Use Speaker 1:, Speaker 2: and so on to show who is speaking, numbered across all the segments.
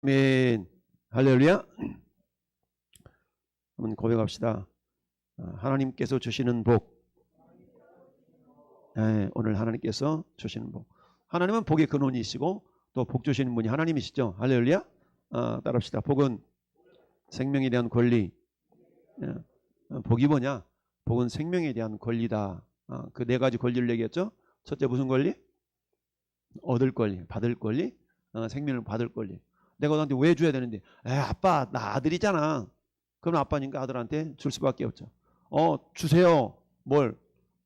Speaker 1: 아멘. 할렐루야. 한번 고백합시다. 하나님께서 주시는 복. 오늘 하나님께서 주시는 복. 하나님은 복의 근원이시고 또 복 주시는 분이 하나님이시죠. 할렐루야. 따라합시다. 복은 생명에 대한 권리. 복이 뭐냐? 복은 생명에 대한 권리다. 그 네 가지 권리를 얘기했죠. 첫째 무슨 권리? 얻을 권리, 받을 권리, 생명을 받을 권리. 내가 너한테 왜 줘야 되는데? 아빠 나 아들이잖아. 그럼 아빠니까 아들한테 줄 수밖에 없죠. 주세요. 뭘?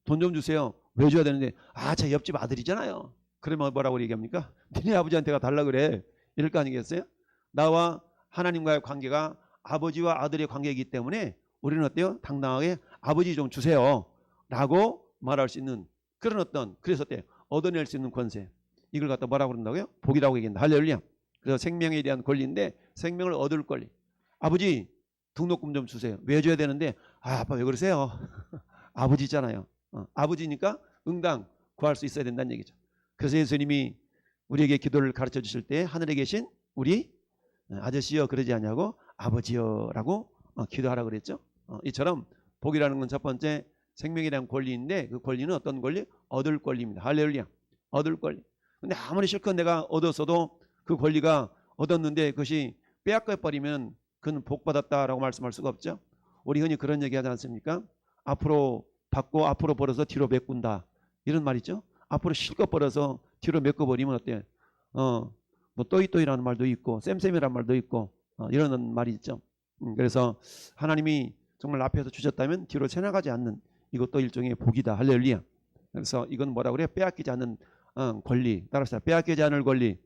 Speaker 1: 돈 좀 주세요. 왜 줘야 되는데? 제 옆집 아들이잖아요. 그러면 뭐라고 얘기합니까? 니네 아버지한테가 달라 그래. 이럴 거 아니겠어요? 나와 하나님과의 관계가 아버지와 아들의 관계이기 때문에 우리는 어때요? 당당하게 아버지 좀 주세요 라고 말할 수 있는 그런 그래서 어때요? 얻어낼 수 있는 권세. 이걸 갖다 뭐라고 그런다고요? 복이라고 얘기한다. 할렐루야. 그래서 생명에 대한 권리인데 생명을 얻을 권리. 아버지 등록금 좀 주세요. 왜 줘야 되는데? 아빠 왜 그러세요? 아버지잖아요. 아버지니까 응당 구할 수 있어야 된다는 얘기죠. 그래서 예수님이 우리에게 기도를 가르쳐 주실 때 하늘에 계신 우리 아저씨여 그러지 않냐고 아버지여 라고 기도하라 그랬죠. 이처럼 복이라는 건 첫 번째 생명에 대한 권리인데 그 권리는 어떤 권리? 얻을 권리입니다. 할렐루야. 얻을 권리. 근데 아무리 실컷 내가 얻었어도 그 권리가 얻었는데 그것이 빼앗겨 버리면 그는 복 받았다라고 말씀할 수가 없죠. 우리 흔히 그런 얘기 하지 않습니까? 앞으로 받고 앞으로 벌어서 뒤로 메꾼다. 이런 말 있죠. 앞으로 실컷 벌어서 뒤로 메꿔 버리면 어때? 뭐 또이또이라는 말도 있고 쌤쌤이라는 말도 있고 이런 말이 있죠. 그래서 하나님이 정말 앞에서 주셨다면 뒤로 새나가지 않는 이것도 일종의 복이다. 할렐루야. 그래서 이건 뭐라고 그래요? 빼앗기지 않는 권리. 따라서 빼앗기지 않을 권리.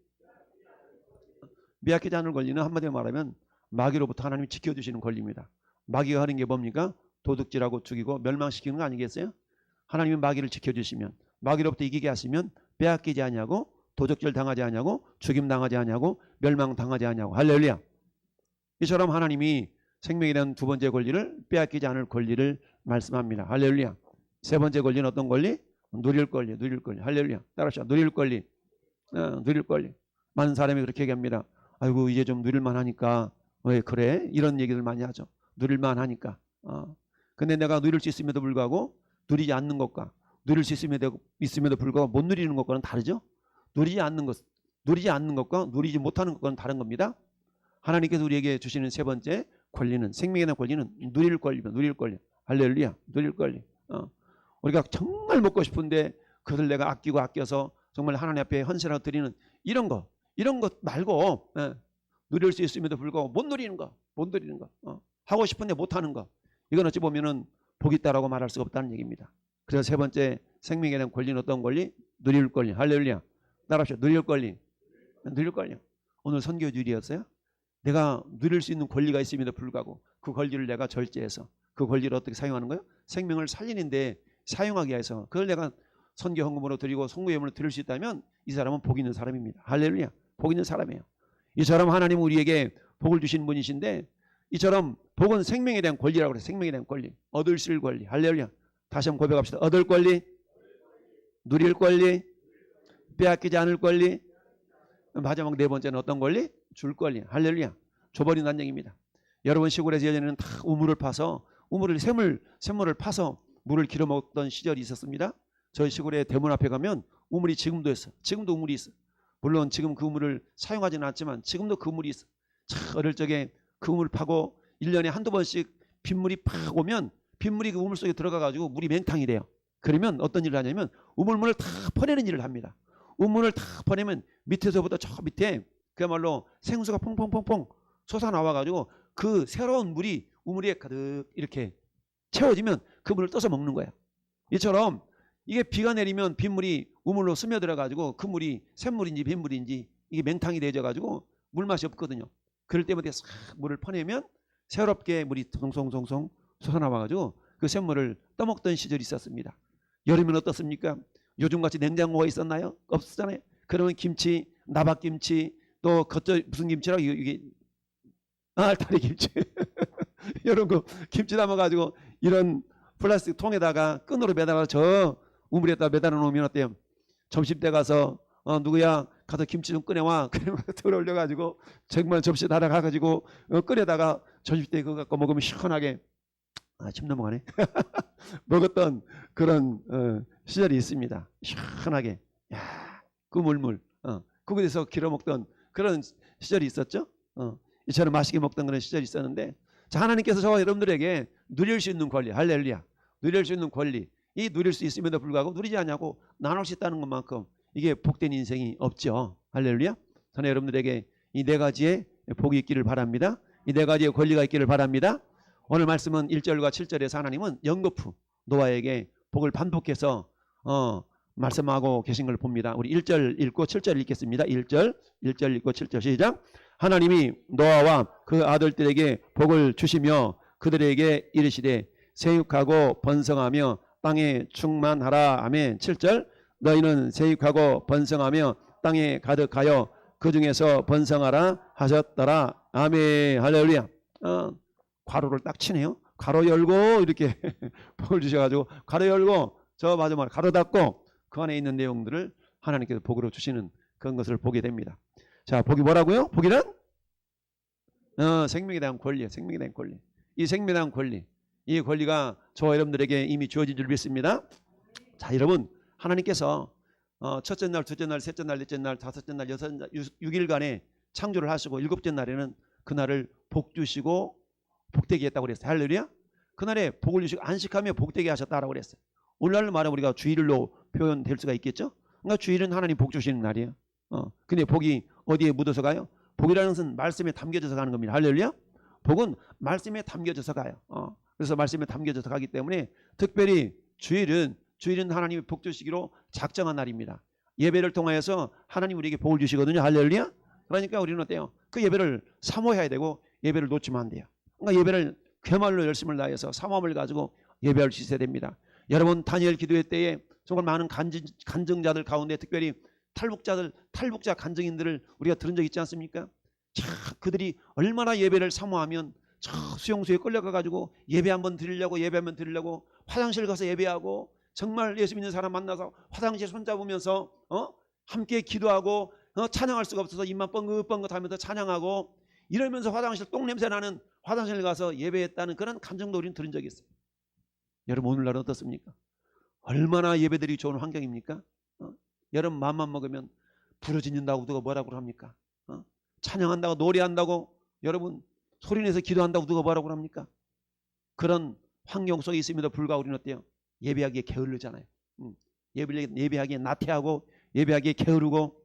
Speaker 1: 빼앗기지 않을 권리는 한마디로 말하면 마귀로부터 하나님이 지켜주시는 권리입니다. 마귀가 하는 게 뭡니까? 도둑질하고 죽이고 멸망시키는 거 아니겠어요? 하나님이 마귀를 지켜주시면 마귀로부터 이기게 하시면 빼앗기지 아니하고 도둑질 당하지 아니하고 죽임 당하지 아니하고 멸망 당하지 아니하고. 할렐루야. 이처럼 하나님이 생명에 대한 두 번째 권리를 빼앗기지 않을 권리를 말씀합니다. 할렐루야. 세 번째 권리는 어떤 권리? 누릴 권리, 누릴 권리. 할렐루야. 따라하시죠. 누릴 권리. 누릴 권리. 많은 사람이 그렇게 얘기합니다. 아이고 이제 좀 누릴만 하니까. 왜 그래? 이런 얘기를 많이 하죠. 누릴만 하니까. 근데 내가 누릴 수 있음에도 불구하고 누리지 않는 것과 누릴 수 있음에도 불구하고 못 누리는 것과는 다르죠. 누리지 않는 것과 누리지 못하는 것과는 다른 겁니다. 하나님께서 우리에게 주시는 세 번째 권리는 생명에 대한 권리는 누릴 권리입니다. 누릴 권리. 할렐루야. 누릴 권리. 우리가 정말 먹고 싶은데 그것을 내가 아껴서 정말 하나님 앞에 헌신하고 드리는 이런 것 말고 누릴 수 있음에도 불구하고 못 누리는 거. 하고 싶은데 못하는 거. 이건 어찌 보면은 복이 있다라고 말할 수가 없다는 얘기입니다. 그래서 세 번째 생명에 대한 권리는 어떤 권리? 누릴 권리. 할렐루야. 따라합시다. 누릴 권리. 누릴 권리. 오늘 선교 주일이었어요. 내가 누릴 수 있는 권리가 있음에도 불구하고 그 권리를 내가 절제해서 그 권리를 어떻게 사용하는 거예요? 생명을 살리는데 사용하기 위해서 그걸 내가 선교 헌금으로 드리고 성구 예물로 드릴 수 있다면 이 사람은 복 있는 사람입니다. 할렐루야. 복 있는 사람이에요. 이처럼 하나님은 우리에게 복을 주신 분이신데 이처럼 복은 생명에 대한 권리라고 그래요. 생명에 대한 권리. 얻을 수 있을 권리. 할렐루야. 다시 한번 고백합시다. 얻을 권리, 누릴 권리, 빼앗기지 않을 권리. 마지막 네 번째는 어떤 권리? 줄 권리. 할렐루야. 줘버린다는 얘기입니다. 여러분 시골에서 예전에는 다 우물을 파서 샘물을 파서 물을 길어 먹던 시절이 있었습니다. 저희 시골에 대문 앞에 가면 우물이 지금도 있어. 지금도 우물이 있어. 물론 지금 그 우물을 사용하지는 않지만 지금도 그 우물이 있어. 어릴 적에 그 우물 파고 1년에 한두 번씩 빗물이 팍 오면 빗물이 그 우물 속에 들어가가지고 물이 맹탕이 돼요. 그러면 어떤 일을 하냐면 우물문을 다 퍼내는 일을 합니다. 우물을 다 퍼내면 밑에서부터 저 밑에 그야말로 생수가 퐁퐁퐁퐁 솟아나와가지고 그 새로운 물이 우물에 가득 이렇게 채워지면 그 물을 떠서 먹는 거야. 이처럼 이게 비가 내리면 빗물이 우물로 스며들어가지고 그 물이 샘물인지 빗물인지 이게 맹탕이 되져가지고 물맛이 없거든요. 그럴 때마다 싹 물을 퍼내면 새롭게 물이 송송송송 솟아나와가지고 그 샘물을 떠먹던 시절이 있었습니다. 여름엔 어떻습니까? 요즘같이 냉장고가 있었나요? 없었잖아요. 그러면 김치, 나박김치, 또 무슨 김치라고 이게 알타리 김치 이런 거 김치 담아가지고 이런 플라스틱 통에다가 끈으로 매달아서 저 우물에다 매달아 놓으면 어때요? 점심 때 가서 누구야 가서 김치 좀 꺼내와. 그래 덜 올려가지고 정말 접시 달아가가지고 끓여다가 점심때 그거 갖고 먹으면 시원하게 침 넘어가네. 먹었던 그런 시절이 있습니다. 시원하게 그 물물 그곳에서 길어 먹던 그런 시절이 있었죠. 이처럼 맛있게 먹던 그런 시절이 있었는데, 자, 하나님께서 저와 여러분들에게 누릴 수 있는 권리, 할렐루야, 누릴 수 있는 권리, 이 누릴 수 있음에도 불구하고 누리지 않냐고 나눌 수 있다는 것만큼 이게 복된 인생이 없죠. 할렐루야. 저는 여러분들에게 이 네 가지의 복이 있기를 바랍니다. 이 네 가지의 권리가 있기를 바랍니다. 오늘 말씀은 1절과 7절에서 하나님은 연거푸 노아에게 복을 반복해서 말씀하고 계신 걸 봅니다. 우리 1절 읽고 7절 읽겠습니다. 1절 읽고 7절 시작. 하나님이 노아와 그 아들들에게 복을 주시며 그들에게 이르시되 세육하고 번성하며 땅에 충만하라. 아멘. 7절. 너희는 세육하고 번성하며 땅에 가득하여 그 중에서 번성하라 하셨더라. 아멘. 할렐루야. 괄호를 딱 치네요. 괄호 열고 이렇게 복을 주셔가지고 괄호 열고 저 마지막에 괄호 닫고 그 안에 있는 내용들을 하나님께서 복으로 주시는 그런 것을 보게 됩니다. 자, 복이 뭐라고요? 복이란 생명에 대한 권리예요. 생명에 대한 권리. 이 생명에 대한 권리, 이 권리가 저와 여러분들에게 이미 주어진 줄 믿습니다. 자, 여러분, 하나님께서 첫째 날, 둘째 날, 셋째 날, 넷째 날, 다섯째 날, 여섯 날, 6일간에 창조를 하시고 일곱째 날에는 그날을 복 주시고 복되게 했다고 그랬어요. 할렐루야. 그날에 복을 주시고 안식하며 복되게 하셨다라고 그랬어요. 오늘날 말하면 우리가 주일로 표현될 수가 있겠죠. 그러니까 주일은 하나님 복 주시는 날이에요. 근데 복이 어디에 묻어서 가요? 복이라는 것은 말씀에 담겨져서 가는 겁니다. 할렐루야. 복은 말씀에 담겨져서 가요. 그래서 말씀에 담겨져서 가기 때문에 특별히 주일은 하나님이 복 주시기로 작정한 날입니다. 예배를 통하여서 하나님 우리에게 복을 주시거든요. 할렐루야. 그러니까 우리는 어때요? 그 예배를 사모해야 되고 예배를 놓치면 안 돼요. 그러니까 예배를 그야말로 열심을 다해서 사모함을 가지고 예배할 수 있어야 됩니다. 여러분, 다니엘 기도회 때에 정말 많은 간증자들 가운데 특별히 탈북자 간증인들을 우리가 들은 적 있지 않습니까? 자, 그들이 얼마나 예배를 사모하면 저 수용소에 끌려가 가지고 예배 한번 드리려고 화장실 가서 예배하고 정말 예수 믿는 사람 만나서 화장실 손잡으면서 함께 기도하고 찬양할 수가 없어서 입만 뻥긋뻥긋 하면서 찬양하고 이러면서 화장실 똥냄새 나는 화장실 가서 예배했다는 그런 감정도 우리는 들은 적이 있어요. 여러분, 오늘날은 어떻습니까? 얼마나 예배드리기 좋은 환경입니까? 여러분, 마음만 먹으면 부르짖는다고 누가 뭐라고 합니까? 찬양한다고 노래한다고 여러분 소리내서 기도한다고 누가 뭐라고 합니까? 그런 환경 속에 있음에도 불구하고 우리는 어때요? 예배하기에 게으르잖아요. 예배하기에 나태하고 예배하기에 게으르고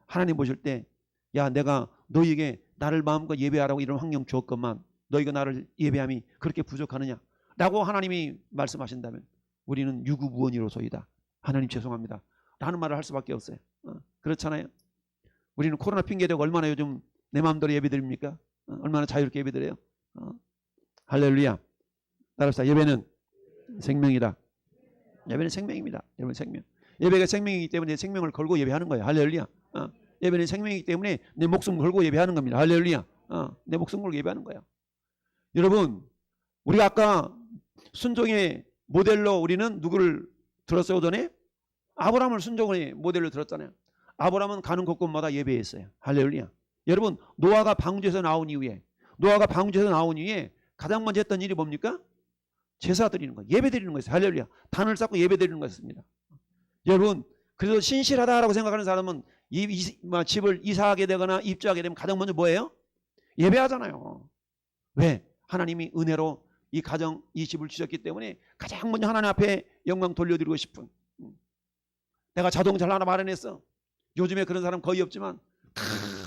Speaker 1: 하나님 보실 때 야, 내가 너희에게 나를 마음껏 예배하라고 이런 환경 주었건만 너희가 나를 예배함이 그렇게 부족하느냐 라고 하나님이 말씀하신다면 우리는 유구무원이로소이다. 하나님 죄송합니다 라는 말을 할 수밖에 없어요. 그렇잖아요. 우리는 코로나 핑계대고 얼마나 요즘 내 마음대로 예배드립니까? 얼마나 자유롭게 예배드려요. 할렐루야. 따라합시다. 예배는 생명이다. 예배는 생명입니다. 여러분, 생명. 예배가 생명이기 때문에 내 생명을 걸고 예배하는 거예요. 할렐루야. 예배는 생명이기 때문에 내 목숨 걸고 예배하는 겁니다. 할렐루야. 내 목숨 걸고 예배하는 거예요. 여러분, 우리가 아까 순종의 모델로 우리는 누구를 들었어요? 오전에 아브라함을 순종의 모델로 들었잖아요. 아브라함은 가는 곳곳마다 예배했어요. 할렐루야. 여러분, 노아가 방주에서 나온 이후에 가장 먼저 했던 일이 뭡니까? 제사 드리는 거예요. 예배 드리는 거였어요. 할렐루야. 단을 쌓고 예배 드리는 거였습니다. 여러분, 그래서 신실하다라고 생각하는 사람은 집을 이사하게 되거나 입주하게 되면 가장 먼저 뭐예요? 예배하잖아요. 왜? 하나님이 은혜로 이 가정, 이 집을 주셨기 때문에 가장 먼저 하나님 앞에 영광 돌려드리고 싶은. 내가 자동차를 하나 마련했어. 요즘에 그런 사람 거의 없지만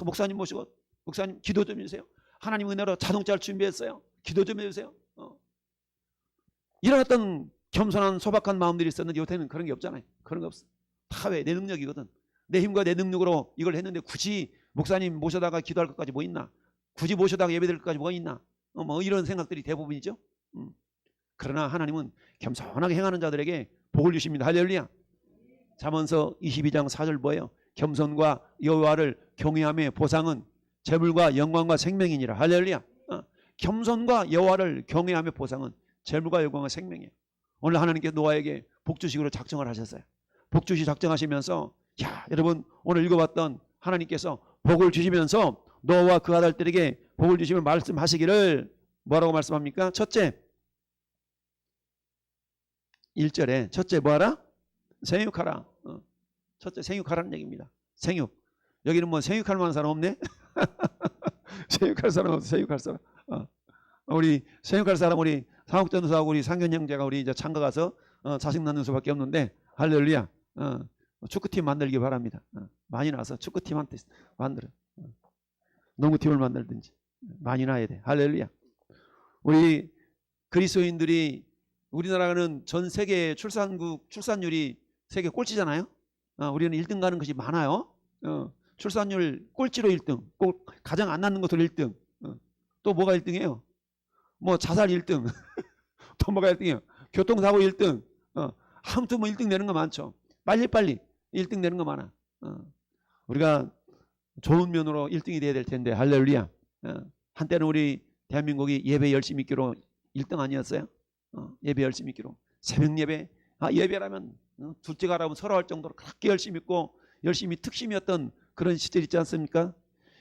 Speaker 1: 목사님 모시고 목사님 기도 좀 해주세요. 하나님 은혜로 자동차를 준비했어요. 기도 좀 해주세요. 이런 어떤 겸손한 소박한 마음들이 있었는데 요새는 그런 게 없잖아요. 그런 거 없어. 다 왜? 내 능력이거든. 내 힘과 내 능력으로 이걸 했는데 굳이 목사님 모셔다가 기도할 것까지 뭐 있나? 굳이 모셔다가 예배드릴 것까지 뭐가 있나? 뭐 이런 생각들이 대부분이죠. 그러나 하나님은 겸손하게 행하는 자들에게 복을 주십니다. 할렐루야. 잠언서 22장 4절 뭐예요? 겸손과 여호와를 경외함의 보상은 재물과 영광과 생명이니라. 할렐루야. 겸손과 여호와를 경외함의 보상은 재물과 영광과 생명이에요. 오늘 하나님께서 노아에게 복주식으로 작정을 하셨어요. 복주식 작정하시면서 야, 여러분 오늘 읽어봤던 하나님께서 복을 주시면서 노아와 그 아들들에게 복을 주시면 말씀하시기를 뭐라고 말씀합니까? 첫째 1절에 첫째 뭐하라? 생육하라. 첫째 생육하라는 얘기입니다. 생육. 여기는 뭐 생육할 만한 사람 없네? 생육할 사람 없어. 생육할 사람. 우리 생육할 사람 우리 상옥전도사하고 우리 상견 형제가 우리 이제 창가 가서 자식 낳는 수밖에 없는데 할렐루야. 축구팀 만들기 바랍니다. 많이 나와서 축구팀한테 만들어. 농구팀을 만들든지 많이 나야 돼. 할렐루야. 우리 그리스도인들이 우리나라는 전 세계 출산율이 세계 꼴찌잖아요. 우리는 1등 가는 것이 많아요. 출산율 꼴찌로 1등, 꼭 가장 안 낳는 것으로 1등. 또 뭐가 1등이에요? 뭐 자살 1등, 또 뭐가 1등이에요? 교통사고 1등. 아무튼 뭐 1등 내는 거 많죠. 빨리빨리 1등 내는 거 많아. 우리가 좋은 면으로 1등이 돼야 될 텐데 할렐루야. 한때는 우리 대한민국이 예배 열심히 있기로 1등 아니었어요? 예배 열심히 있기로. 새벽 예배, 예배라면 둘째 가라면 서러할 정도로 그렇게 열심히 있고 열심히 특심이었던 그런 시절 있지 않습니까?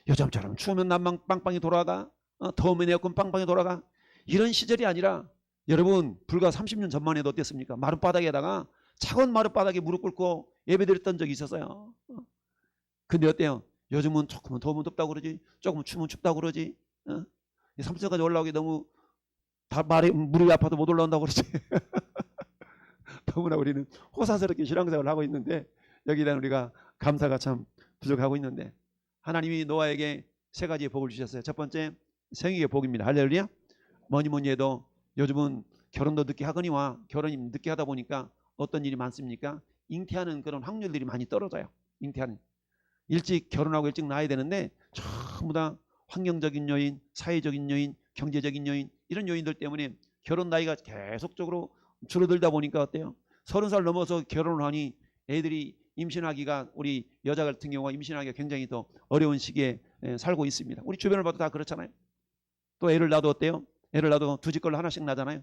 Speaker 1: 요즘처럼 추우면 난방 빵빵히 돌아가, 더우면 에어컨 빵빵히 돌아가. 이런 시절이 아니라 여러분 불과 30년 전만 해도 어땠습니까? 마룻바닥에다가 차가운 마룻바닥에 무릎 꿇고 예배드렸던 적이 있었어요. 근데 어때요? 요즘은 조금은 더우면 덥다고 그러지, 조금은 추우면 춥다고 그러지. 3층까지 올라오기 너무 다 무릎이 아파도 못 올라온다고 그러지. 너무나 우리는 호사스럽게 신앙생활을 하고 있는데 여기에 대한 우리가 감사가 참 부족하고 있는데 하나님이 노아에게 세 가지의 복을 주셨어요. 첫 번째 생육의 복입니다. 할렐루야. 뭐니 해도 요즘은 결혼도 늦게 하거니와 결혼이 늦게 하다 보니까 어떤 일이 많습니까? 잉태하는 그런 확률들이 많이 떨어져요. 잉태하는. 일찍 결혼하고 일찍 낳아야 되는데 전부 다 환경적인 요인, 사회적인 요인, 경제적인 요인 이런 요인들 때문에 결혼 나이가 계속적으로 줄어들다 보니까 어때요? 30살 넘어서 결혼을 하니 애들이 임신하기가 우리 여자 같은 경우가 임신하기가 굉장히 더 어려운 시기에 살고 있습니다. 우리 주변을 봐도 다 그렇잖아요. 또 애를 낳아도 어때요? 애를 낳아도 두 집 걸로 하나씩 나잖아요.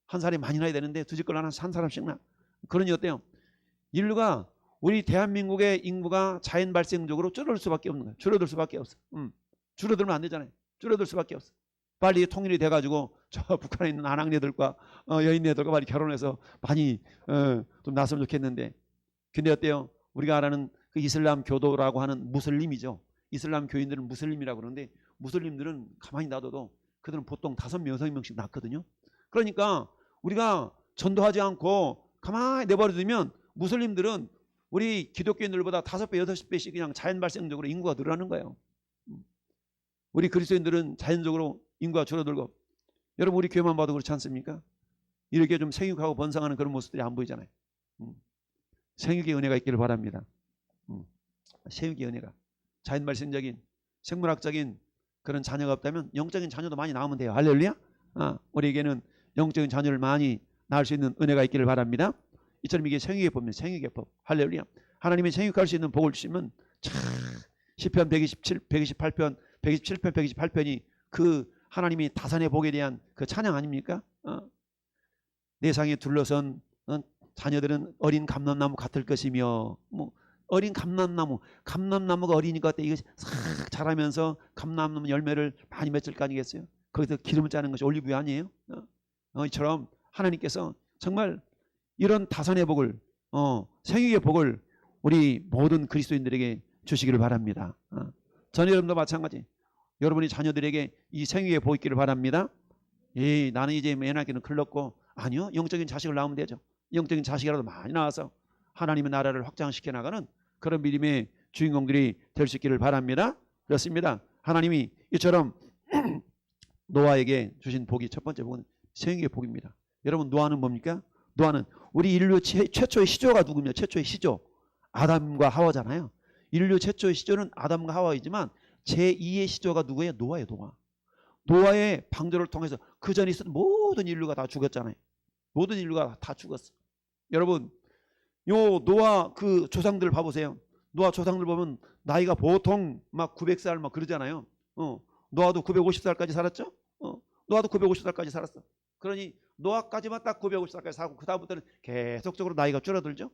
Speaker 1: 한 살이 많이 나야 되는데 두 집 걸로 한 사람씩 나. 그러니 어때요? 인류가 우리 대한민국의 인구가 자연 발생적으로 줄어들 수밖에 없는 거예요. 줄어들 수밖에 없어. 줄어들면 안 되잖아요. 줄어들 수밖에 없어. 빨리 통일이 돼가지고 저 북한에 있는 아낙네들과 여인네들과 빨리 결혼해서 많이 좀 났으면 좋겠는데 근데 어때요? 우리가 알아는 그 이슬람 교도라고 하는 무슬림이죠. 이슬람 교인들은 무슬림이라고 그러는데 무슬림들은 가만히 놔둬도 그들은 보통 5명, 6명씩 낳거든요. 그러니까 우리가 전도하지 않고 가만히 내버려두면 무슬림들은 우리 기독교인들보다 5배, 6배씩 그냥 자연 발생적으로 인구가 늘어나는 거예요. 우리 그리스도인들은 자연적으로 인구가 줄어들고 여러분 우리 교회만 봐도 그렇지 않습니까? 이렇게 좀 생육하고 번성하는 그런 모습들이 안 보이잖아요. 생육의 은혜가 있기를 바랍니다. 생육의 은혜가 자연 발생적인 생물학적인 그런 자녀가 없다면 영적인 자녀도 많이 낳으면 돼요. 할렐루야. 우리에게는 영적인 자녀를 많이 낳을 수 있는 은혜가 있기를 바랍니다. 이처럼 이게 생육의 법입니다. 생육의 법. 할렐루야. 하나님이 생육할 수 있는 복을 주시면 참 시편 128편 128편이 그 하나님이 다산의 복에 대한 그 찬양 아닙니까? 내 상에 둘러선 자녀들은 어린 감람나무 같을 것이며 뭐 어린 감람나무가 어리니까 어때? 이거 싹 자라면서 감람나무 열매를 많이 맺을 거 아니겠어요? 거기서 기름을 짜는 것이 올리브유 아니에요? 이처럼 하나님께서 정말 이런 다산의 복을 생육의 복을 우리 모든 그리스도인들에게 주시기를 바랍니다. 전 여러분도 마찬가지. 여러분이 자녀들에게 이 생육의 복 있기를 바랍니다. 나는 이제 애 낳기는 클렀고 아니요. 영적인 자식을 낳으면 되죠. 영적인 자식이라도 많이 낳아서 하나님의 나라를 확장시켜 나가는 그런 믿음의 주인공들이 될 수 있기를 바랍니다. 그렇습니다. 하나님이 이처럼 노아에게 주신 복이 첫 번째 복은 생육의 복입니다. 여러분 노아는 뭡니까? 노아는 우리 인류 최초의 시조가 누구냐? 최초의 시조 아담과 하와잖아요. 인류 최초의 시조는 아담과 하와이지만 제2의 시조가 누구예요? 노아예요. 노아의 방주를 통해서 그 전에 있었던 모든 인류가 다 죽었잖아요. 모든 인류가 다 죽었어. 여러분 요 노아 그 조상들 봐보세요. 노아 조상들 보면 나이가 보통 막 900살 막 그러잖아요. 노아도 950살까지 살았죠. 노아도 950살까지 살았어. 그러니 노아까지만 딱 950살까지 살고 그 다음부터는 계속적으로 나이가 줄어들죠.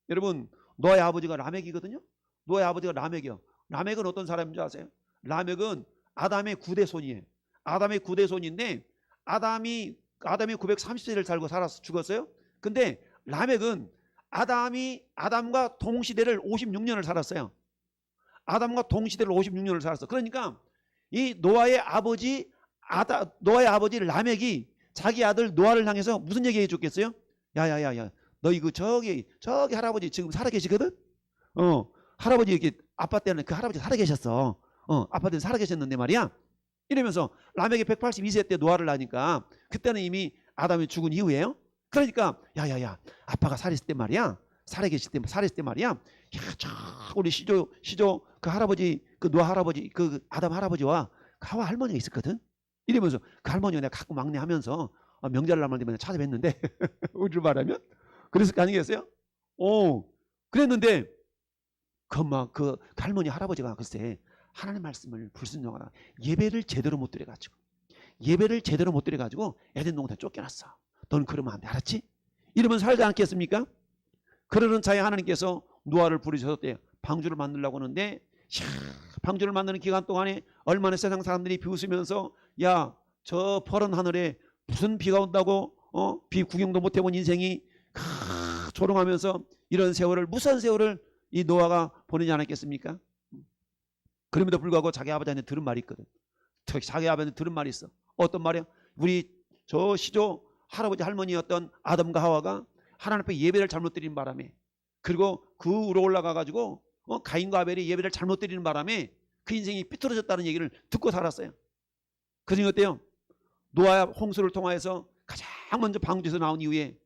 Speaker 1: 여러분 노아의 아버지가 라멕이거든요. 노아의 아버지가 라멕이요. 라멕은 어떤 사람인 줄 아세요? 라멕은 아담의 9대 손이에요. 아담의 9대 손인데 아담이 930세를 살고 살아서 죽었어요. 근데 라멕은 아담과 동시대를 56년을 살았어요. 아담과 동시대를 56년을 살았어. 그러니까 이 노아의 아버지 라멕이 자기 아들 노아를 향해서 무슨 얘기해 줬겠어요? 야야야야, 너 이거 저기 할아버지 지금 살아 계시거든? 할아버지 이렇게 아빠 때는 그 할아버지 살아 계셨어. 아빠 때는 살아 계셨는데 말이야. 이러면서 라멕이 182세 때 노아를 낳으니까 그때는 이미 아담이 죽은 이후에요. 그러니까 야야야, 아빠가 살았을 때 말이야. 살았을 때 말이야. 야, 저 우리 시조 그 할아버지, 그 노아 할아버지, 그 아담 할아버지와 하와 할머니가 있었거든. 이러면서 그 할머니가 내가 가끔 막내하면서 명절날 되면 찾아뵀는데 우리를 말하면 그랬을 거 아니겠어요? 그랬는데 그 할머니 할아버지가 글쎄 하나님 말씀을 불순종하다 예배를 제대로 못 드려가지고 에덴 동산에 쫓겨났어. 넌 그러면 안 돼, 알았지? 이러면 살지 않겠습니까? 그러는 차에 하나님께서 노아를 부르셨대요. 방주를 만들려고 하는데 방주를 만드는 기간 동안에 얼마나 세상 사람들이 비웃으면서 야, 저 푸른 하늘에 무슨 비가 온다고 비 구경도 못 해본 인생이 조롱하면서 이런 세월을, 무슨 세월을 이 노아가 보내지 않았겠습니까? 그럼에도 불구하고 자기 아버지한테 들은 말이 있거든. 자기 아버지한테 들은 말이 있어. 어떤 말이야? 우리 저 시조 할아버지 할머니였던 아담과 하와가 하나님 앞에 예배를 잘못 드리는 바람에, 그리고 그 위로 올라가 가지고 가인과 아벨이 예배를 잘못 드리는 바람에 그 인생이 삐뚤어졌다는 얘기를 듣고 살았어요. 그러니 어때요? 노아 홍수를 통하여서 가장 먼저 방주에서 나온 이후에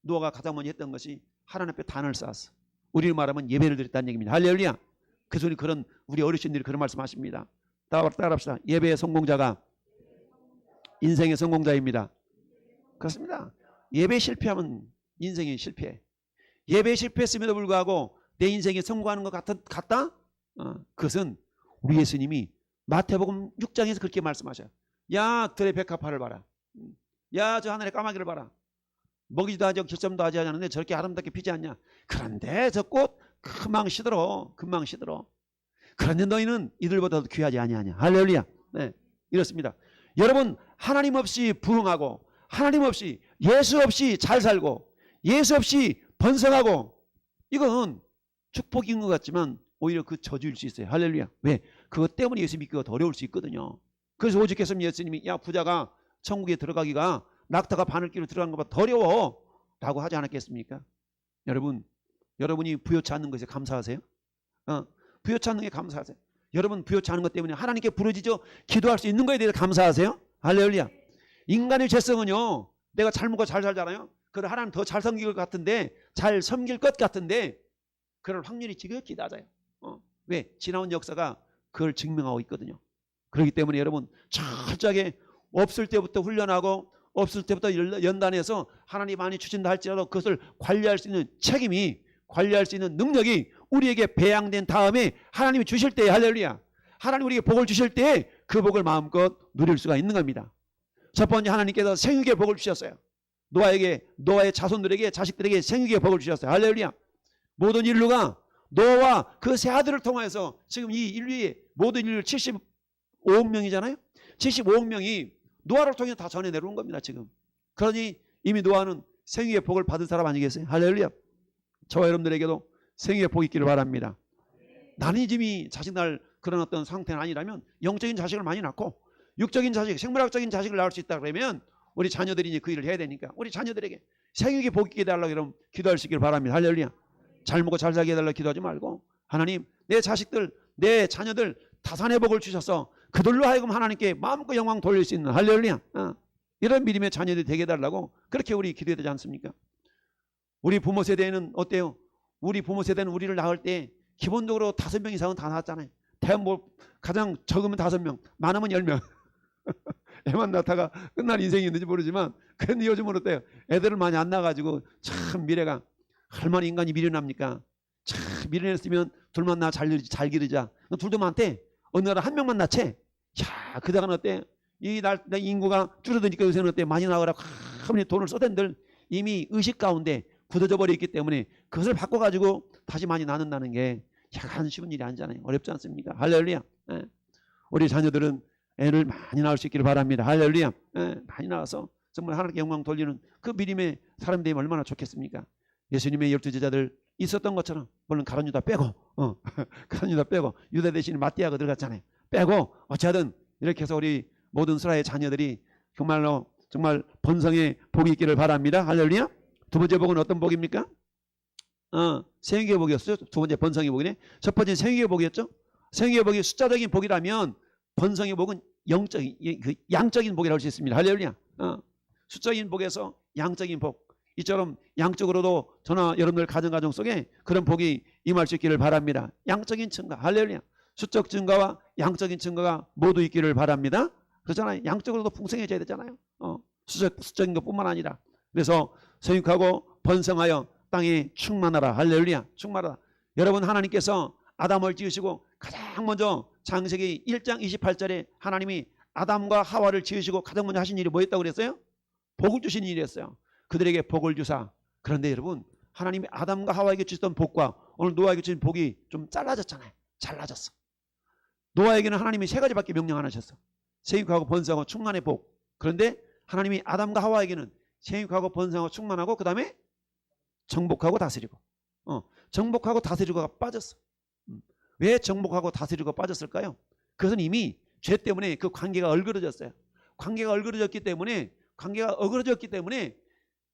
Speaker 1: 노아가 가장 먼저 했던 것이 하나님 앞에 단을 쌓았어. 우리를 말하면 예배를 드렸다는 얘기입니다. 할렐루야. 그 소리 그런 우리 어르신들이 그런 말씀하십니다. 따라합시다. 예배의 성공자가 인생의 성공자입니다. 그렇습니다. 예배 실패하면 인생이 실패해. 예배 실패했음에도 불구하고 내 인생이 성공하는 것 같다? 그것은 우리 예수님이 마태복음 6장에서 그렇게 말씀하셔요. 야, 들의 백합화를 봐라. 야, 저 하늘의 까마귀를 봐라. 먹이지도 하지 결점도 하지 않는데 저렇게 아름답게 피지 않냐. 그런데 저 꽃 금방 시들어. 그런데 너희는 이들보다도 귀하지 아니하냐. 할렐루야. 네, 이렇습니다. 여러분, 하나님 없이 부흥하고, 하나님 없이, 예수 없이 잘 살고, 예수 없이 번성하고, 이건 축복인 것 같지만 오히려 그 저주일 수 있어요. 할렐루야. 왜? 그것 때문에 예수 믿기가 더 어려울 수 있거든요. 그래서 오죽했으면 예수님이 야, 부자가 천국에 들어가기가 낙타가 바늘길로 들어간 것보다 더 어려워 라고 하지 않았겠습니까? 여러분이 부여치 않는 것에 감사하세요? 부여치 않는 게 감사하세요? 여러분 부여치 않은 것 때문에 하나님께 부르짖어 기도할 수 있는 것에 대해서 감사하세요? 할렐루야. 인간의 죄성은요, 내가 잘 먹고 잘 살잖아요. 그걸 하나님 더 잘 섬길 것 같은데 그럴 확률이 지극히 낮아요. 왜? 지나온 역사가 그걸 증명하고 있거든요. 그렇기 때문에 여러분 철저하게 없을 때부터 훈련하고 없을 때부터 연단해서 하나님 많이 주신다 할지라도 그것을 관리할 수 있는 책임이, 관리할 수 있는 능력이 우리에게 배양된 다음에 하나님이 주실 때에, 할렐루야, 하나님 우리에게 복을 주실 때에 그 복을 마음껏 누릴 수가 있는 겁니다. 첫 번째, 하나님께서 생육의 복을 주셨어요. 노아의 자손들에게, 자식들에게 생육의 복을 주셨어요. 할렐루야. 모든 인류가 노아와 그 세 아들을 통해서 지금 이 인류의 모든 인류 75억 명이잖아요. 75억 명이 노아를 통해 다 전해 내려온 겁니다. 지금. 그러니 이미 노아는 생육의 복을 받은 사람 아니겠어요? 할렐루야. 저와 여러분들에게도 생육의 복이 있기를 바랍니다. 나는 이미 자식 낳을 그런 어떤 상태는 아니라면 영적인 자식을 많이 낳고 육적인 자식, 생물학적인 자식을 낳을 수 있다 그러면 우리 자녀들이 이제 그 일을 해야 되니까 우리 자녀들에게 생육의 복이 있게 해달라고 그러면 기도할 수 있기를 바랍니다. 할렐루야. 잘 먹고 잘 살게 해달라고 기도하지 말고 하나님, 내 자식들, 내 자녀들 다산의 복을 주셔서 그들로 하여금 하나님께 마음껏 영광 돌릴 수 있는, 할렐루야, 이런 믿음의 자녀들이 되게 해달라고 그렇게 우리 기도해야 되지 않습니까? 우리 부모 세대는 어때요? 우리 부모 세대는 우리를 낳을 때 기본적으로 5명 이상은 다 낳았잖아요. 가장 적으면 5명, 많으면 10명. 애만 낳다가 끝날 인생이 있는지 모르지만, 그런데 요즘은 어때요? 애들을 많이 안 낳아가지고 참 미래가, 얼마나 인간이 미련합니까? 참 미련했으면 둘만 낳아 잘 기르자. 둘도 많대. 어느 나라 한 명만 낳지. 야, 그다가는 어때? 이 인구가 줄어드니까 요새는 어때? 많이 나오라고 돈을 쏟은들 이미 의식 가운데 굳어져 버려 있기 때문에 그것을 바꿔가지고 다시 많이 나눈다는 게 약간 쉬운 일이 아니잖아요. 어렵지 않습니까? 할렐루야. 예. 우리 자녀들은 애를 많이 낳을 수 있기를 바랍니다. 할렐루야. 예. 많이 낳아서 정말 하나님께 영광 돌리는 그 믿음의 사람 되면 얼마나 좋겠습니까? 예수님의 12제자들 있었던 것처럼 물론 가룟 유다 빼고 가룟 유다 빼고 유다 대신 마띠아가 들어갔잖아요. 빼고 어찌하든 이렇게 해서 우리 모든 스라의 자녀들이 정말로 정말 번성의 복이 있기를 바랍니다. 할렐루야. 두 번째 복은 어떤 복입니까? 생육의 복이었어요. 두 번째 번성의 복이네. 첫 번째 생육의 복이었죠. 생육의 복이 숫자적인 복이라면 번성의 복은 영적인, 양적인 복이라고 할 수 있습니다. 할렐루야. 수적인 복에서 양적인 복. 이처럼 양적으로도 저나 여러분들 가정 속에 그런 복이 임할 수 있기를 바랍니다. 양적인 증가. 할렐루야. 수적 증가와 양적인 증가가 모두 있기를 바랍니다. 그렇잖아요. 양적으로도 풍성해져야 되잖아요. 수적인 것뿐만 아니라. 그래서 생육하고 번성하여 땅에 충만하라. 할렐루야. 충만하라. 여러분 하나님께서 아담을 지으시고 가장 먼저 창세기 1장 28절에 하나님이 아담과 하와를 지으시고 가장 먼저 하신 일이 뭐였다고 그랬어요? 복을 주신 일이었어요. 그들에게 복을 주사. 그런데 여러분 하나님이 아담과 하와에게 주셨던 복과 오늘 노아에게 주신 복이 좀 잘라졌잖아요. 잘라졌어. 노아에게는 하나님이 세 가지밖에 명령 안 하셨어. 생육하고 번성하고 충만의 복. 그런데 하나님이 아담과 하와에게는 생육하고 번성하고 충만하고 그 다음에 정복하고 다스리고 정복하고 다스리고가 빠졌어. 왜 정복하고 다스리고 빠졌을까요? 그것은 이미 죄 때문에 그 관계가 얼그러졌어요. 관계가 얼그러졌기 때문에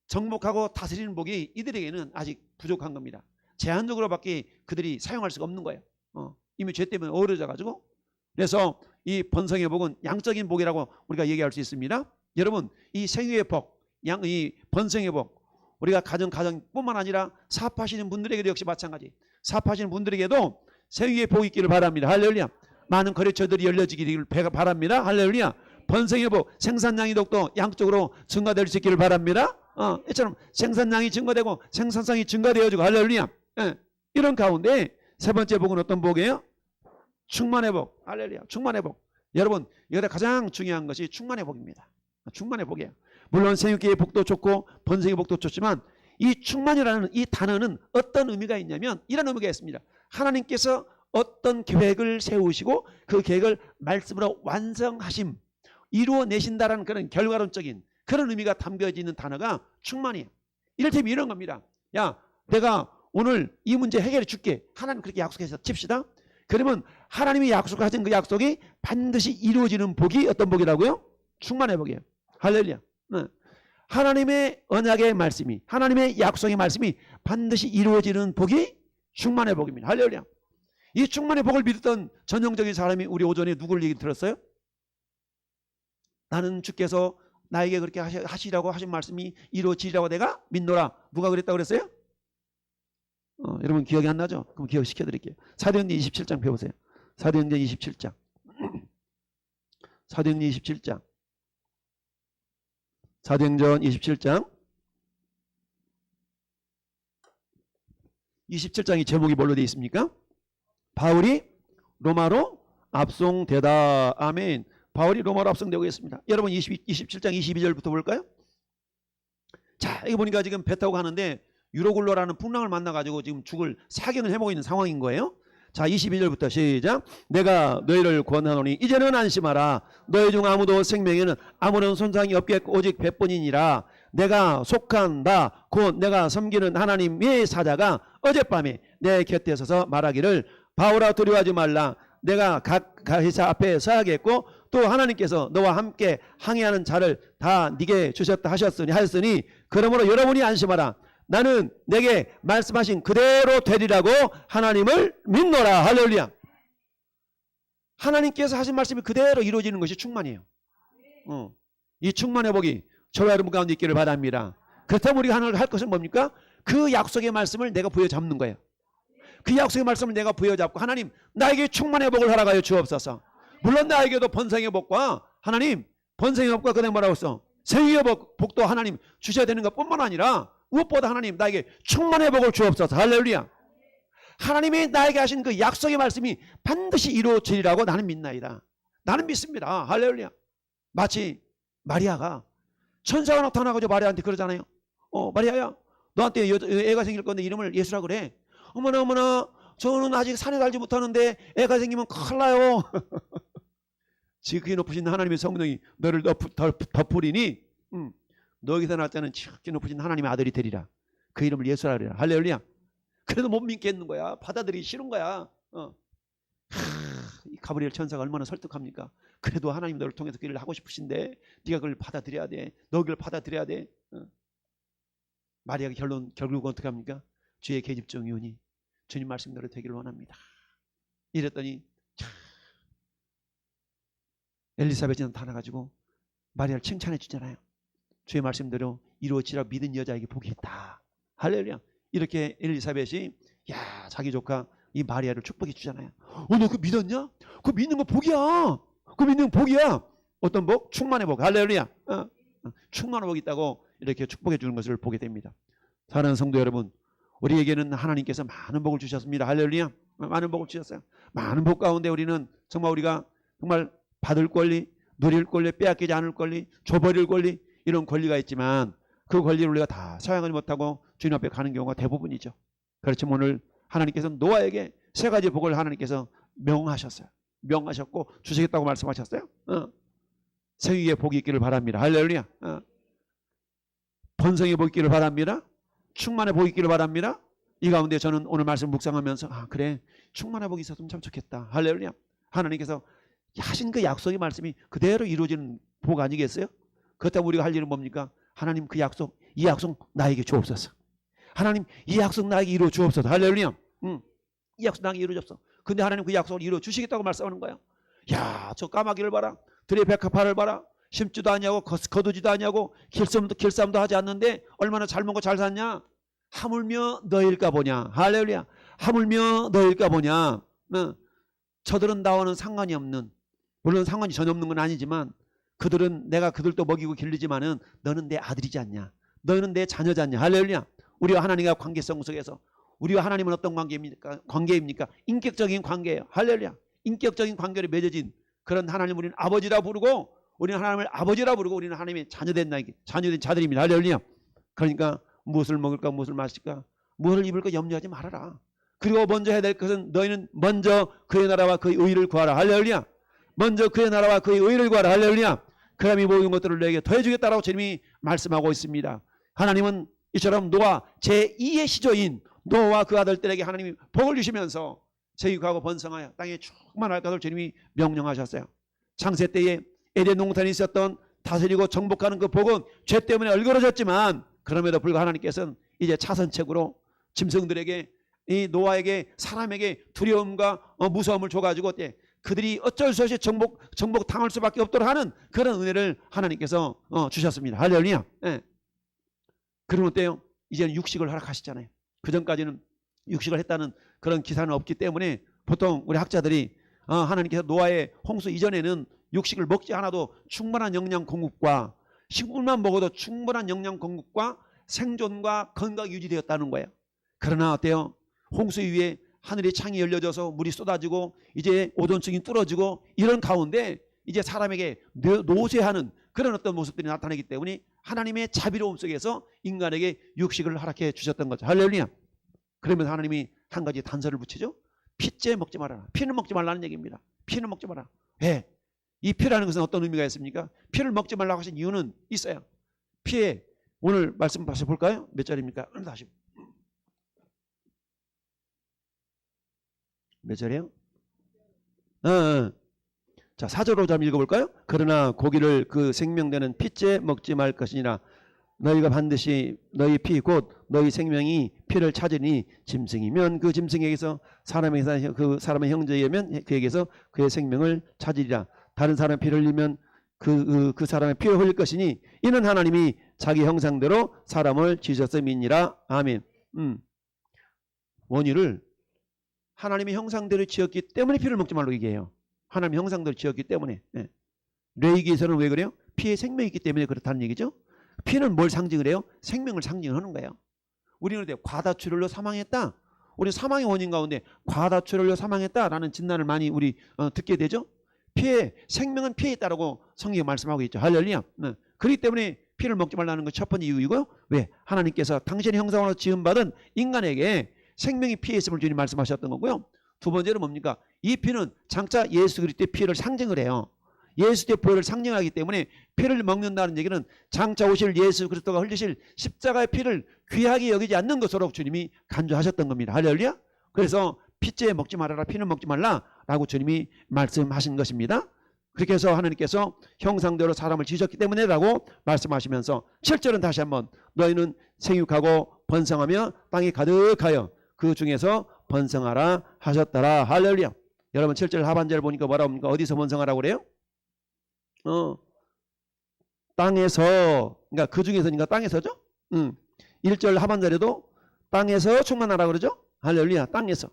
Speaker 1: 정복하고 다스리는 복이 이들에게는 아직 부족한 겁니다. 제한적으로밖에 그들이 사용할 수가 없는 거예요. 이미 죄 때문에 어우러져 가지고. 그래서 이 번성의 복은 양적인 복이라고 우리가 얘기할 수 있습니다. 여러분 이 생육의 복, 이 번성의 복, 우리가 가정뿐만 아니라 사업하시는 분들에게도 역시 마찬가지. 사업하시는 분들에게도 생육의 복이 있기를 바랍니다. 할렐루야. 많은 거래처들이 열려지기를 바랍니다. 할렐루야. 번성의 복, 생산량이 더욱더 양적으로 증가될 수 있기를 바랍니다. 이처럼 생산량이 증가되고 생산성이 증가되어지고 할렐루야. 이런 가운데 세 번째 복은 어떤 복이에요? 충만의 복. 할렐루야. 충만의 복. 여러분 여기다 가장 중요한 것이 충만의 복입니다. 충만의 복이에요. 물론 생육기의 복도 좋고 번성의 복도 좋지만 이 충만이라는 이 단어는 어떤 의미가 있냐면 이런 의미가 있습니다. 하나님께서 어떤 계획을 세우시고 그 계획을 말씀으로 완성하심, 이루어내신다라는 그런 결과론적인 그런 의미가 담겨져 있는 단어가 충만이에요. 이를테면 이런 겁니다. 야, 내가 오늘 이 문제 해결해 줄게. 하나님 그렇게 약속해서 칩시다. 그러면 하나님이 약속하신 그 약속이 반드시 이루어지는 복이 어떤 복이라고요? 충만의 복이에요. 할렐루야. 하나님의 언약의 말씀이, 하나님의 약속의 말씀이 반드시 이루어지는 복이 충만의 복입니다. 할렐루야. 이 충만의 복을 믿었던 전형적인 사람이 우리 오전에 누굴 얘기 들었어요? 나는 주께서 나에게 그렇게 하시라고 하신 말씀이 이루어지리라고 내가 믿노라. 누가 그랬다고 그랬어요? 여러분 기억이 안 나죠? 그럼 기억시켜 드릴게요. 사도행전 27장 펴보세요. 사도행전 27장. 사도행전 27장. 사도행전 27장. 27장이 제목이 뭘로 되어 있습니까? 바울이 로마로 압송되다. 아멘. 바울이 로마로 압송되고 있습니다. 여러분 27장 22절부터 볼까요? 자, 이거 보니까 지금 배 타고 가는데 유로굴로라는 풍랑을 만나가지고 지금 죽을 사경을 해보고 있는 상황인 거예요. 자, 22절부터 시작. 내가 너희를 권하노니 이제는 안심하라. 너희 중 아무도 생명에는 아무런 손상이 없겠고 오직 배뿐이니라. 내가 속한 나 곧 내가 섬기는 하나님의 사자가 어젯밤에 내 곁에 서서 말하기를 바울아 두려워하지 말라. 내가 각 회사 앞에 서야겠고 또 하나님께서 너와 함께 항해하는 자를 다 네게 주셨다 하였으니 그러므로 여러분이 안심하라. 나는 내게 말씀하신 그대로 되리라고 하나님을 믿노라. 할렐루야. 하나님께서 하신 말씀이 그대로 이루어지는 것이 충만이에요. 이 충만의 복이 저와 여러분 가운데 있기를 바랍니다. 그렇다면 우리가 하나 할 것은 뭡니까? 그 약속의 말씀을 내가 부여잡는 거예요. 그 약속의 말씀을 내가 부여잡고 하나님 나에게 충만의 복을 허락하여 주옵소서. 물론 나에게도 번성의 복과 하나님 번성의 복과 그다음에 뭐라고 했어? 생육의 복도 하나님 주셔야 되는 것뿐만 아니라 무엇보다 하나님 나에게 충만의 복을 주옵소서. 할렐루야. 하나님이 나에게 하신 그 약속의 말씀이 반드시 이루어지리라고 나는 믿나이다. 나는 믿습니다. 할렐루야. 마치 마리아가 천사가 나타나가지고 마리아한테 그러잖아요. 마리아야 너한테 애가 생길 건데 이름을 예수라 그래. 어머나 어머나 저는 아직 산에 살지 못하는데 애가 생기면 큰일 나요. 지극히 높으신 하나님의 성령이 너를 덮으리니 너에게서 날 자는 지극히 높으신 하나님의 아들이 되리라. 그 이름을 예수라 그래라. 할렐루야. 그래도 못 믿겠는 거야. 받아들이기 싫은 거야. 이 가브리엘 천사가 얼마나 설득합니까? 그래도 하나님 너를 통해서 그 일을 하고 싶으신데 네가 그걸 받아들여야 돼. 너 그걸 받아들여야 돼. 마리아가 결국 어떻게 합니까? 주의 계집종이 오니 주님 말씀대로 되기를 원합니다. 이랬더니 엘리사벳이 나타나가지고 마리아를 칭찬해 주잖아요. 주의 말씀대로 이루어지라 믿은 여자에게 복이 있다. 할렐루야. 이렇게 엘리사벳이 자기 조카 이 마리아를 축복해 주잖아요. 너 그거 믿었냐? 그거 믿는 거 복이야. 그거 믿는 거 복이야. 어떤 복? 충만의 복. 할렐루야. 충만의 복이 있다고 이렇게 축복해 주는 것을 보게 됩니다. 사랑하는 성도 여러분, 우리에게는 하나님께서 많은 복을 주셨습니다. 할렐루야. 많은 복을 주셨어요. 많은 복 가운데 우리는 정말 우리가 정말 받을 권리, 누릴 권리, 빼앗기지 않을 권리, 줘버릴 권리, 이런 권리가 있지만 그 권리를 우리가 다 사용하지 못하고 주님 앞에 가는 경우가 대부분이죠. 그렇지만 오늘 하나님께서 노아에게 세 가지 복을 하나님께서 명하셨어요. 명하셨고 주시겠다고 말씀하셨어요. 생육의 복이 있기를 바랍니다. 할렐루야. 번성의 복이 있기를 바랍니다. 충만의 복이 있기를 바랍니다. 이 가운데 저는 오늘 말씀 묵상하면서 그래 충만의 복이 있었으면 참 좋겠다. 할렐루야. 하나님께서 하신 그 약속의 말씀이 그대로 이루어지는 복 아니겠어요? 그렇다면 우리가 할 일은 뭡니까? 하나님 그 약속, 이 약속 나에게 주옵소서. 하나님 이 약속 나에게 이루어 주옵소서. 할렐루야. 이 약속 나에게 이루어 주옵소서. 근데 하나님 그 약속을 이루어 주시겠다고 말씀하는 거예요. 저 까마귀를 봐라. 들의 백합화를 봐라. 심지도 아니하고 거두지도 아니하고 길쌈도 하지 않는데 얼마나 잘 먹고 잘 샀냐. 하물며 너일까 보냐. 할렐루야. 하물며 너일까 보냐. 저들은 나와는 상관이 없는, 물론 상관이 전혀 없는 건 아니지만 그들은 내가 그들도 먹이고 길르지만은 너는 내 아들이지 않냐. 너는 내 자녀지 않냐. 할렐루야. 우리와 하나님과 관계성 속에서 우리와 하나님은 어떤 관계입니까? 인격적인 관계예요. 할렐루야. 인격적인 관계를 맺어진 그런 하나님 우리는 아버지라 부르고 우리는 하나님을 아버지라 부르고 우리는 하나님의 자녀된 자들입니다. 할렐루야. 그러니까 무엇을 먹을까 무엇을 마실까 무엇을 입을까 염려하지 말아라. 그리고 먼저 해야 될 것은 너희는 먼저 그의 나라와 그의 의를 구하라. 할렐루야. 먼저 그의 나라와 그의 의를 구하라. 할렐루야. 그럼 이 모든 것들을 너에게 더해주겠다라고 주님이 말씀하고 있습니다. 하나님은 이처럼 노아 제2의 시조인 노아와 그 아들들에게 하나님이 복을 주시면서 세육하고 번성하여 땅에 충만할 것을 주님이 명령하셨어요. 창세 때에 에덴 동산에 있었던 다스리고 정복하는 그 복은 죄 때문에 얼그러졌지만 그럼에도 불구하고 하나님께서는 이제 차선책으로 짐승들에게 이 노아에게 사람에게 두려움과 무서움을 줘가지고 그들이 어쩔 수 없이 정복 당할 수밖에 없도록 하는 그런 은혜를 하나님께서 주셨습니다. 할렐루야. 그러면 어때요? 이제는 육식을 허락하시잖아요. 그 전까지는 육식을 했다는 그런 기사는 없기 때문에 보통 우리 학자들이 하나님께서 노아의 홍수 이전에는 육식을 먹지 않아도 충분한 영양 공급과 식물만 먹어도 충분한 영양 공급과 생존과 건강 유지되었다는 거예요. 그러나 어때요? 홍수 이후에 하늘의 창이 열려져서 물이 쏟아지고 이제 오존층이 뚫어지고 이런 가운데 이제 사람에게 노쇠하는 그런 어떤 모습들이 나타나기 때문에 하나님의 자비로움 속에서 인간에게 육식을 허락해 주셨던 거죠. 할렐루야. 그러면서 하나님이 한 가지 단서를 붙이죠. 피째 먹지 말아라. 피는 먹지 말라는 얘기입니다. 피는 먹지 마라. 왜? 이 피라는 것은 어떤 의미가 있습니까? 피를 먹지 말라고 하신 이유는 있어요. 피에 오늘 말씀 다시 볼까요? 몇 절입니까? 다시 몇 절이에요? 자, 4절 5절 한번 읽어볼까요? 그러나 고기를 그 생명되는 피째 먹지 말 것이니라. 너희가 반드시 너희 피 곧 너희 생명이 피를 찾으니 짐승이면 그 짐승에게서 사람에게서 그 사람의 형제이면 그에게서 그의 생명을 찾으리라. 다른 사람의 피를 흘리면 그 사람의 피를 흘릴 것이니 이는 하나님이 자기 형상대로 사람을 지으셨음이니라. 아멘. 원유를 하나님의 형상대로 지었기 때문에 피를 먹지 말라고 얘기해요. 하나님의 형상대로 지었기 때문에. 레위기에서는 왜 그래요? 피에 생명이 있기 때문에 그렇다는 얘기죠. 피는 뭘 상징을 해요? 생명을 상징하는 거예요. 우리는 과다출혈로 사망했다. 우리 사망의 원인 가운데 과다출혈로 사망했다라는 진단을 많이 우리 듣게 되죠. 피에 생명은 피에 있다라고 성경이 말씀하고 있죠. 할렐루야. 그렇기 때문에 피를 먹지 말라는 것 첫 번째 이유이고요. 왜? 하나님께서 당신의 형상으로 지음받은 인간에게 생명이 피에 있음을 주님 말씀하셨던 거고요. 두 번째는 뭡니까? 이 피는 장차 예수 그리스도의 피를 상징을 해요. 예수의 보혈을 상징하기 때문에 피를 먹는다는 얘기는 장차 오실 예수 그리스도가 흘리실 십자가의 피를 귀하게 여기지 않는 것으로 주님이 간주하셨던 겁니다. 할렐루야. 그래서 피째 먹지 말아라, 피는 먹지 말라라고 주님이 말씀하신 것입니다. 그렇게 해서 하나님께서 형상대로 사람을 지으셨기 때문에라고 말씀하시면서 7절은 다시 한번 너희는 생육하고 번성하며 땅이 가득하여 그 중에서 번성하라 하셨더라. 할렐루야. 여러분 7절 하반절 보니까 뭐라고 합니까? 어디서 번성하라고 그래요? 땅에서, 그러니까 그 중에서니까 땅에서죠. 1절 하반절에도 땅에서 충만하라 그러죠. 할렐루야. 땅에서.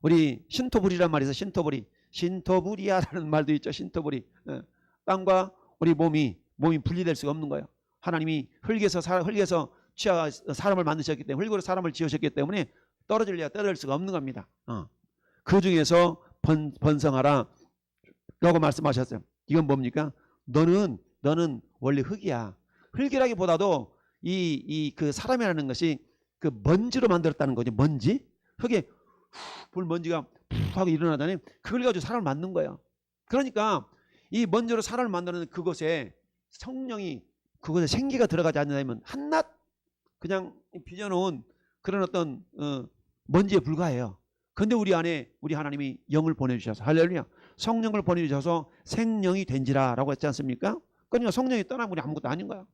Speaker 1: 우리 신토불이란 말이 있어요. 신토불이. 신토불이야라는 말도 있죠. 신토불이. 땅과 우리 몸이 분리될 수가 없는 거예요. 하나님이 흙에서 취하 사람을 만드셨기 때문에, 흙으로 사람을 지으셨기 때문에 떨어질래야 떨어질 수가 없는 겁니다. 그 중에서 번성하라 라고 말씀하셨어요. 이건 뭡니까? 너는 원래 흙이야. 흙이라기보다도 그 사람이라는 것이 그 먼지로 만들었다는 거죠. 먼지. 흙에 불 먼지가 푹 하고 일어나잖아요. 그걸 가지고 사람을 만든 거예요. 그러니까 이 먼지로 사람을 만드는 그곳에 성령이, 그곳에 생기가 들어가지 않는다면 한낱 그냥 빚어놓은 그런 어떤 먼지에 불과해요. 근데 우리 안에 우리 하나님이 영을 보내주셔서, 할렐루야, 성령을 보내주셔서 생명이 된지라 라고 했지 않습니까? 그러니까 성령이 떠나면 우리 아무것도 아닌 거야.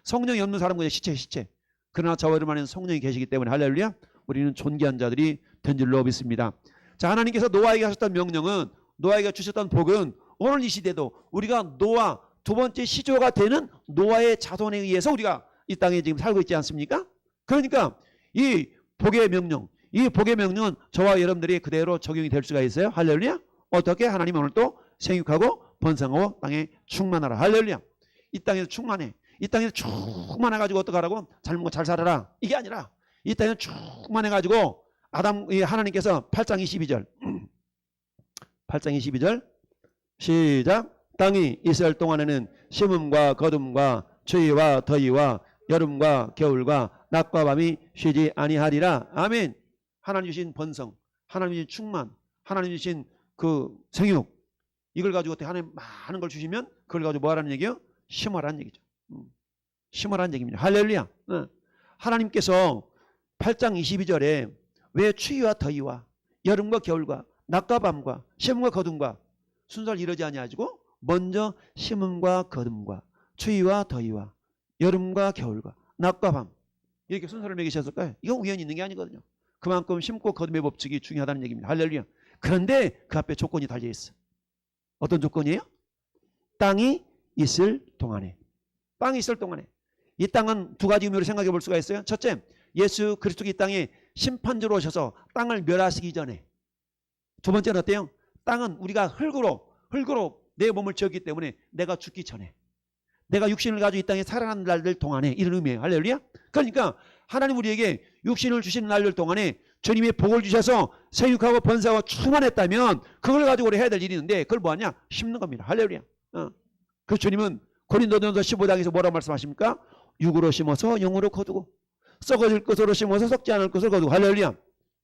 Speaker 1: 성령이 없는 사람은 그냥 시체. 그러나 저와 여러분 안에는 성령이 계시기 때문에, 할렐루야, 우리는 존귀한 자들이 된 줄로 믿습니다. 자, 하나님께서 노아에게 하셨던 명령은, 노아에게 주셨던 복은 오늘 이 시대도 우리가 노아, 두 번째 시조가 되는 노아의 자손에 의해서 우리가 이 땅에 지금 살고 있지 않습니까? 그러니까 이 복의 명령은 저와 여러분들이 그대로 적용이 될 수가 있어요. 할렐루야. 어떻게? 하나님 오늘 또 생육하고 번성하고 땅에 충만하라. 할렐루야. 이 땅에서 충만해. 이 땅에서 충만해가지고 어떡하라고? 잘 먹고 잘 살아라. 이게 아니라 이 땅에서 충만해가지고 하나님께서 8장 22절 8장 22절 시작. 땅이 있을 동안에는 심음과 거둠과 추위와 더위와 여름과 겨울과 낮과 밤이 쉬지 아니하리라. 아멘. 하나님 주신 번성, 하나님 주신 충만, 하나님 주신 그 생육, 이걸 가지고 어떻게 하나님 많은 걸 주시면 그걸 가지고 뭐 하라는 얘기예요? 심으라는 얘기죠. 심으라는 얘기입니다. 할렐루야. 하나님께서 8장 22절에 왜 추위와 더위와 여름과 겨울과 낮과 밤과 심음과 거둠과 순서를 이루지 아니하시고 먼저 심음과 거둠과 추위와 더위와 여름과 겨울과 낮과 밤 이렇게 순서를 매기셨을까요? 이건 우연히 있는 게 아니거든요. 그만큼 심고 거둠의 법칙이 중요하다는 얘기입니다. 할렐루야. 그런데 그 앞에 조건이 달려있어. 어떤 조건이에요? 땅이 있을 동안에. 땅이 있을 동안에. 이 땅은 두 가지 의미로 생각해 볼 수가 있어요. 첫째, 예수 그리스도가 이 땅에 심판주로 오셔서 땅을 멸하시기 전에. 두 번째는 어때요? 땅은 우리가 흙으로 내 몸을 지었기 때문에 내가 죽기 전에, 내가 육신을 가지고 이 땅에 살아가는 날들 동안에, 이런 의미예요. 할렐루야. 그러니까 하나님 우리에게 육신을 주시는 날들 동안에 주님의 복을 주셔서 생육하고 번성하고 충만했다면 그걸 가지고 우리 해야 될 일이 있는데, 그걸 뭐하냐? 심는 겁니다. 할렐루야. 그 주님은 고린도전서 15장에서 뭐라고 말씀하십니까? 육으로 심어서 영으로 거두고, 썩어질 것으로 심어서 썩지 않을 것을 거두고. 할렐루야.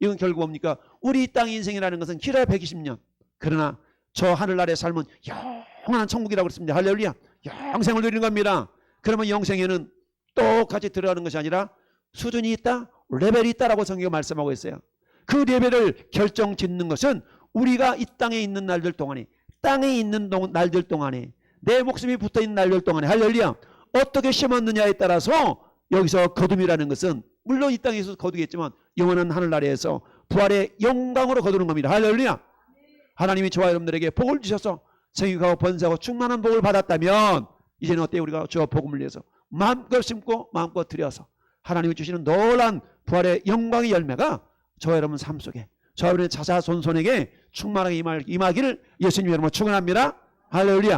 Speaker 1: 이건 결국 뭡니까? 우리 이 땅 인생이라는 것은 길어야 120년. 그러나 저 하늘나라의 삶은 영원한 천국이라고 그랬습니다. 할렐루야. 영생을 누리는 겁니다. 그러면 영생에는 똑같이 들어가는 것이 아니라 수준이 있다, 레벨이 있다라고 성경이 말씀하고 있어요. 그 레벨을 결정짓는 것은 우리가 이 땅에 있는 날들 동안에, 땅에 있는 날들 동안에, 내 목숨이 붙어있는 날들 동안에, 할렐루야, 어떻게 심었느냐에 따라서 여기서 거둠이라는 것은 물론 이 땅에서 거두겠지만 영원한 하늘나라에서 부활의 영광으로 거두는 겁니다. 할렐루야. 하나님이 저와 여러분들에게 복을 주셔서 생육하고 번성하고 충만한 복을 받았다면 이제는 어때요? 우리가 저 복음을 위해서 마음껏 심고 마음껏 들여서 하나님이 주시는 놀라운 부활의 영광의 열매가 저와 여러분 삶 속에, 저와 여러분의 자자손손에게 충만하게 임하기를 예수님 이름으로 축원합니다. 할렐루야.